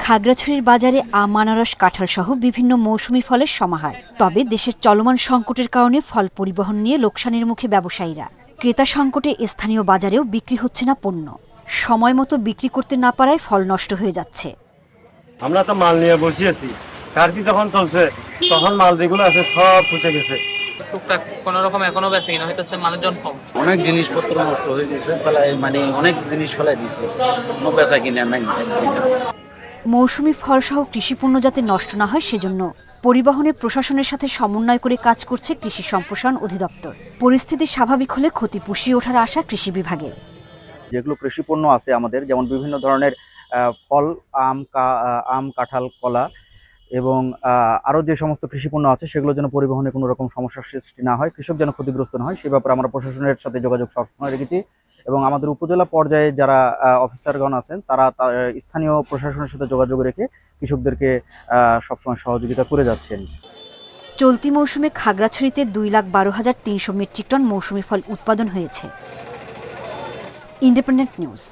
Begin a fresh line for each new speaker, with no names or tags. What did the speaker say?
খাগড়াছড়ির বাজারে আম, আনারস, কাঁঠাল সহ বিভিন্ন মৌসুমী ফলের সমাহার। তবে দেশের চলমান সংকটের কারণে ফল পরিবহন নিয়ে লোকসানের মুখে ব্যবসায়ীরা। ক্রেতা সংকটে স্থানীয় বাজারেও বিক্রি হচ্ছে না পণ্য। সময় মতো বিক্রি করতে না পারায় ফল নষ্ট হয়ে যাচ্ছে।
আমরা তো মাল নিয়ে বসিয়েছি, কার্তি যখন চলছে তখন মাল যেগুলো আছে সব পচে গেছে।
টুকটাক কোনো রকম এখনো বেঁচে কিনা হয়তো মানুষজন কম।
অনেক জিনিসপত্র নষ্ট হয়ে গেছে, মানে অনেক জিনিস ফেলাই দিচ্ছে, কোনো বেচা কিনা নাই।
মৌসুমী ফলসহ কৃষিপণ্য যাতে নষ্ট না হয় সেজন্য পরিবহনে প্রশাসনের সাথে সমন্বয় করে কাজ করছে কৃষি সম্প্রসারণ অধিদপ্তর। পরিস্থিতি স্বাভাবিক হলে ক্ষতি পুষিয়ে ওঠার আশা কৃষি বিভাগের।
যেগুলো কৃষিপণ্য আছে আমাদের, যেমন বিভিন্ন ধরনের ফল, আম, কাঁঠাল, কলা এবং আরও যে সমস্ত কৃষিপণ্য আছে সেগুলো যেন পরিবহনে কোনো রকম সমস্যার সৃষ্টি না হয়, কৃষক যেন ক্ষতিগ্রস্ত না হয়, সে ব্যাপারে আমরা প্রশাসনের সাথে যোগাযোগ সবসময় রেখেছি। এবং আমাদের উপজেলা পর্যায়ে যারা অফিসারগণ আছেন তারা স্থানীয় প্রশাসনের সাথে যোগাযোগ রেখে কৃষকদেরকে সবসময় সহযোগিতা করে যাচ্ছেন।
চলতি মৌসুমে খাগড়াছড়িতে 2,12,300 মেট্রিক টন মৌসুমী ফল উৎপাদন হয়েছে। Independent news.